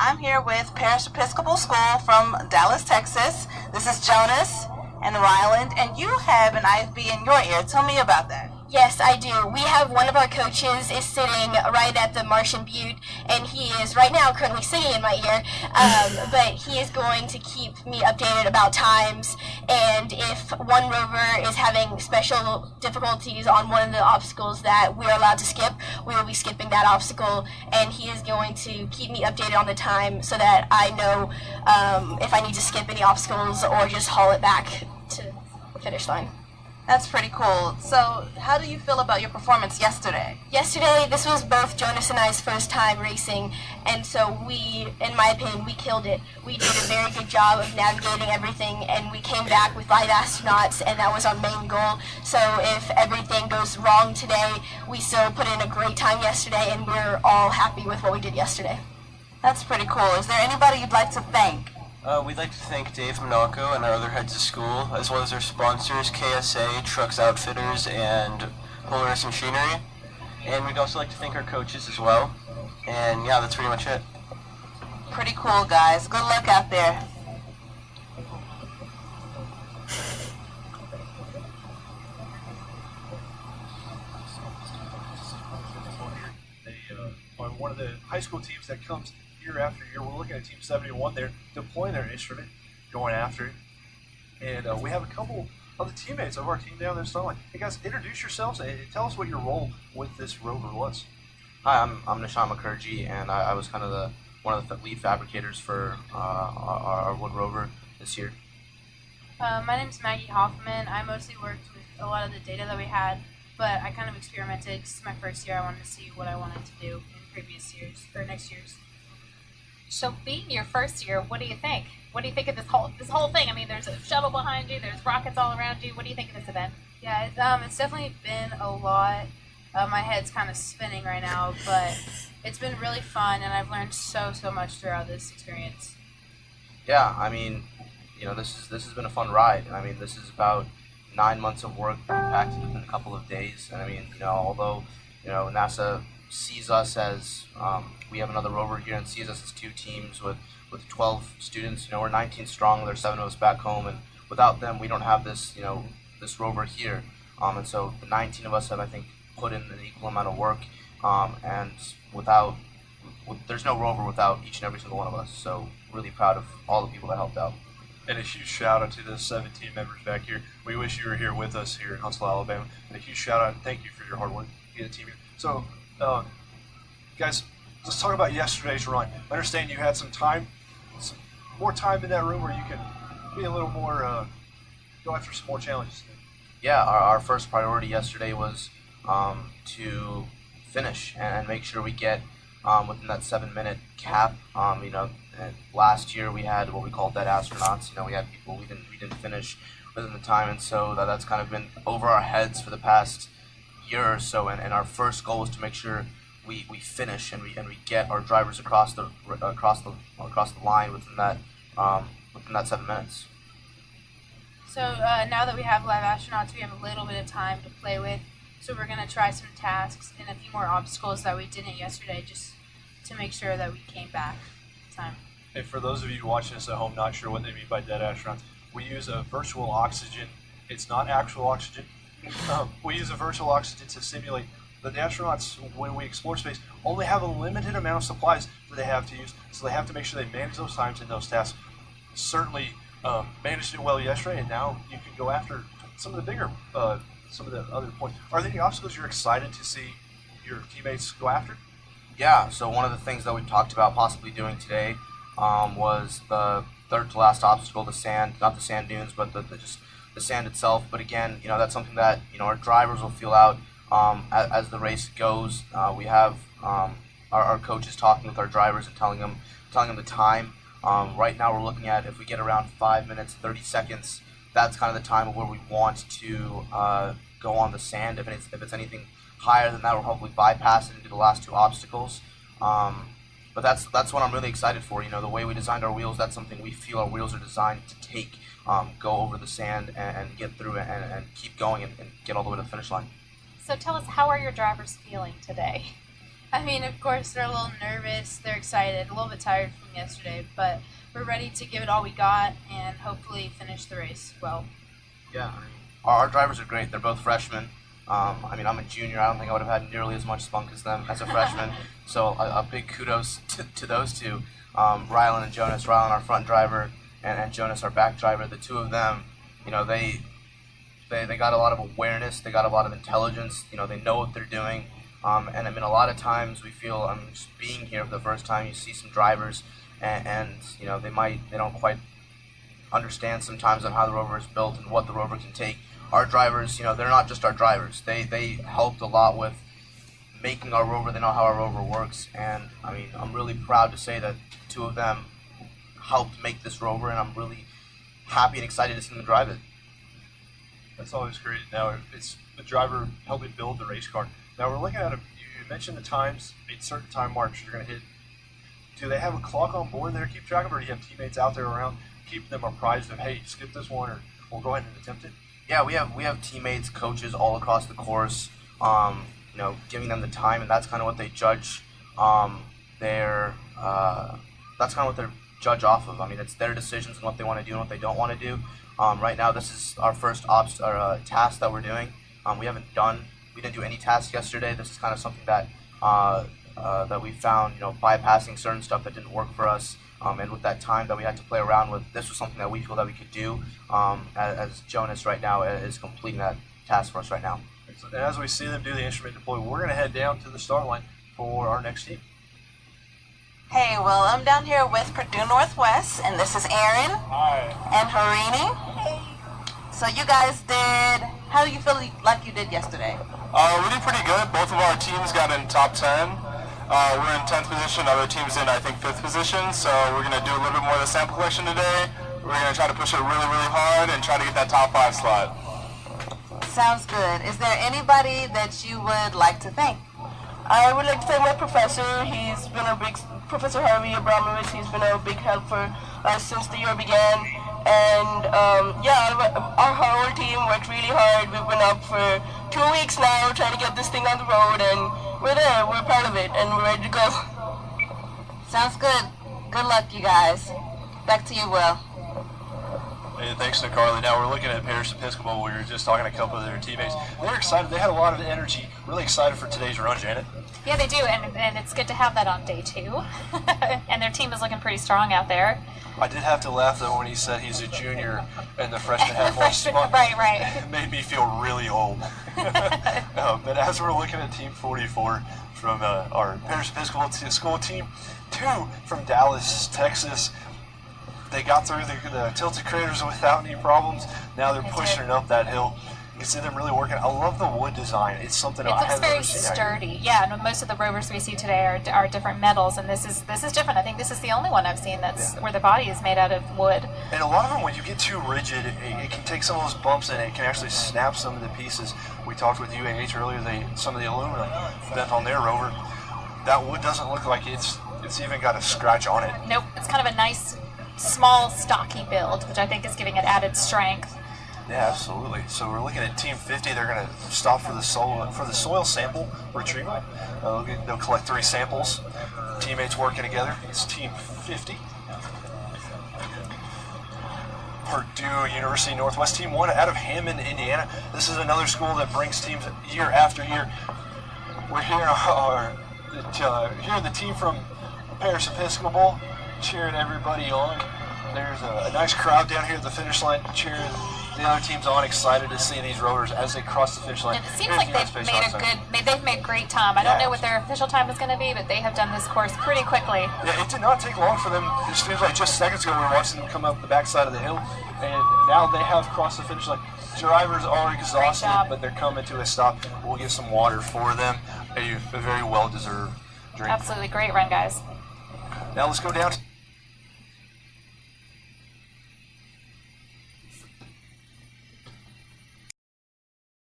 I'm here with Parish Episcopal School from Dallas, Texas. This is Jonas and Ryland, and you have an IFB in your ear. Tell me about that. Yes, I do. We have one of our coaches is sitting right at the Martian Butte, and he is right now currently singing in my ear, but he is going to keep me updated about times, and if one rover is having special difficulties on one of the obstacles that we're allowed to skip, we will be skipping that obstacle, and he is going to keep me updated on the time so that I know if I need to skip any obstacles or just haul it back to the finish line. That's pretty cool. So, how do you feel about your performance yesterday? Yesterday, this was both Jonas and I's first time racing, and so we, in my opinion, we killed it. We did a very good job of navigating everything, and we came back with live astronauts, and that was our main goal. So if everything goes wrong today, we still put in a great time yesterday, and we're all happy with what we did yesterday. That's pretty cool. Is there anybody you'd like to thank? We'd like to thank Dave Monaco and our other heads of school, as well as our sponsors, KSA, Trucks Outfitters, and Polaris Machinery. And we'd also like to thank our coaches as well. And yeah, that's pretty much it. Pretty cool, guys. Good luck out there. They are one of the high school teams that comes year after year. We're looking at Team 71 there, deploying their instrument, going after it. And we have a couple of the teammates of our team down there. So, hey guys, introduce yourselves and tell us what your role with this rover was. Hi, I'm Nishan Mukherjee, and I was kind of one of the lead fabricators for our wood rover this year. My name is Maggie Hoffman. I mostly worked with a lot of the data that we had, but I kind of experimented. This is my first year. I wanted to see what I wanted to do in previous years, or next year's. So being your first year, what do you think? What do you think of this whole thing? I mean, there's a shuttle behind you, there's rockets all around you. What do you think of this event? Yeah, it's definitely been a lot. My head's kind of spinning right now, but it's been really fun, and I've learned so much throughout this experience. Yeah, I mean, this has been a fun ride. I mean, this is about 9 months of work packed within a couple of days. And I mean, although NASA sees us as we have another rover here and sees us as two teams with 12 students. We're 19 strong. There's 7 of us back home, and without them, we don't have this this rover here. And so the 19 of us have, I think, put in an equal amount of work. And there's no rover without each and every single one of us. So really proud of all the people that helped out. And a huge shout out to the 17 members back here. We wish you were here with us here in Huntsville, Alabama. And a huge shout out and thank you for your hard work to get a team here. So, guys, let's talk about yesterday's run. I understand you had some more time in that room where you can be a little more, go after some more challenges. Yeah, our first priority yesterday was to finish and make sure we get within that 7-minute cap. And last year we had what we called dead astronauts. We had people we didn't finish within the time, and so that's kind of been over our heads for the past year or so. And our first goal was to make sure we finish and we get our drivers across the line within that 7 minutes. So now that we have live astronauts, we have a little bit of time to play with. So we're going to try some tasks and a few more obstacles that we didn't yesterday, just to make sure that we came back in time. And for those of you watching us at home not sure what they mean by dead astronauts, we use a virtual oxygen. It's not actual oxygen. We use a virtual oxygen to simulate. The astronauts, when we explore space, only have a limited amount of supplies that they have to use, so they have to make sure they manage those times and those tasks. Certainly managed it well yesterday, and now you can go after some of the bigger, some of the other points. Are there any obstacles you're excited to see your teammates go after? Yeah, so one of the things that we talked about possibly doing today was the third to last obstacle, the sand, not the sand dunes, but just the sand itself. But again, that's something that our drivers will feel out as the race goes. We have our coaches talking with our drivers and telling them the time. Right now we're looking at if we get around 5 minutes 30 seconds. That's kind of the time where we want to go on the sand. If it's anything higher than that, we'll probably bypass it and do the last 2 obstacles. But that's what I'm really excited for. The way we designed our wheels, that's something we feel our wheels are designed to take, go over the sand and get through it and keep going and get all the way to the finish line. So tell us, how are your drivers feeling today? I mean, of course, they're a little nervous. They're excited, a little bit tired from yesterday, but we're ready to give it all we got and hopefully finish the race well. Yeah, our drivers are great. They're both freshmen. I mean, I'm a junior. I don't think I would have had nearly as much spunk as them as a freshman. So a big kudos to those two, Rylan and Jonas. Rylan, our front driver, and Jonas, our back driver. The two of them, you know, they got a lot of awareness. They got a lot of intelligence. You know, they know what they're doing. And I mean, a lot of times we feel, I mean, just being here for the first time, you see some drivers, and you know, they don't quite understand sometimes on how the Rover is built and what the Rover can take. Our drivers, you know, they're not just our drivers. They helped a lot with making our Rover. They know how our Rover works, and I mean, I'm really proud to say that two of them helped make this Rover, and I'm really happy and excited to see them drive it. That's always great. Now it's the driver helping build the race car. Now we're looking at you mentioned the times, certain time marks you're going to hit. Do they have a clock on board there to keep track of, or do you have teammates out there around keeping them apprised of, hey, skip this one, or we'll go ahead and attempt it? Yeah, we have teammates, coaches all across the course, you know, giving them the time, and that's kind of what they judge that's kind of what they judge off of. I mean, it's their decisions and what they want to do and what they don't want to do. Right now, this is our first task that we're doing. We didn't do any tasks yesterday. This is kind of something that that we found, you know, bypassing certain stuff that didn't work for us. And with that time that we had to play around with, this was something that we feel that we could do, as Jonas right now is completing that task for us right now. And as we see them do the instrument deploy, we're going to head down to the start line for our next team. Hey, well, I'm down here with Purdue Northwest, and this is Aaron. Hi. And Harini. Hey. So you guys did, how do you feel like you did yesterday? We did pretty good. Both of our teams got in top 10. We're in 10th position. Other teams in, I think, 5th position. So we're going to do a little bit more of the sample collection today. We're going to try to push it really, really hard and try to get that top 5 slot. Sounds good. Is there anybody that you would like to thank? I would like to thank my professor. He's been Professor Harvey Abramovich. He's been a big help for us since the year began. And our whole team worked really hard. We've been up for 2 weeks now trying to get this thing on the road, and we're there. We're proud of it, and we're ready to go. Sounds good. Good luck, you guys. Back to you, Will. Hey, thanks to Carly. Now we're looking at Parish Episcopal. We were just talking to a couple of their teammates. They're excited. They had a lot of energy. Really excited for today's run, Janet. Yeah, they do, and it's good to have that on day 2. And their team is looking pretty strong out there. I did have to laugh, though, when he said he's a junior and the freshman had more spunk. Right. It made me feel really old. But as we're looking at Team 44 from our Parish Episcopal School Team 2 from Dallas, Texas, they got through the tilted craters without any problems. Now they're pushing it up that hill. You can see them really working. I love the wood design. It's something I haven't ever seen. It's very sturdy. Yeah, and most of the Rovers we see today are different metals, and this is different. I think this is the only one I've seen where the body is made out of wood. And a lot of them, when you get too rigid, it can take some of those bumps and it can actually snap some of the pieces. We talked with UAH earlier. Some of the aluminum bent on their Rover. That wood doesn't look like it's even got a scratch on it. Nope. It's kind of a nice, small, stocky build, which I think is giving it added strength. Yeah, absolutely. So we're looking at Team 50. They're going to stop for the soil sample retrieval. They'll collect 3 samples. Teammates working together. It's Team 50. Purdue University Northwest Team 1 out of Hammond, Indiana. This is another school that brings teams year after year. We're here the team from Parish Episcopal cheering everybody on. There's a nice crowd down here at the finish line cheering the other teams on, excited to see these Rovers as they cross the finish line. And it seems like they've made great time. I don't know what their official time is going to be, but they have done this course pretty quickly. Yeah, it did not take long for them. It seems like just seconds ago we were watching them come up the backside of the hill, and now they have crossed the finish line. Drivers are exhausted, but they're coming to a stop. We'll get some water for them, a very well-deserved drink. Absolutely great run, guys. Now let's go down to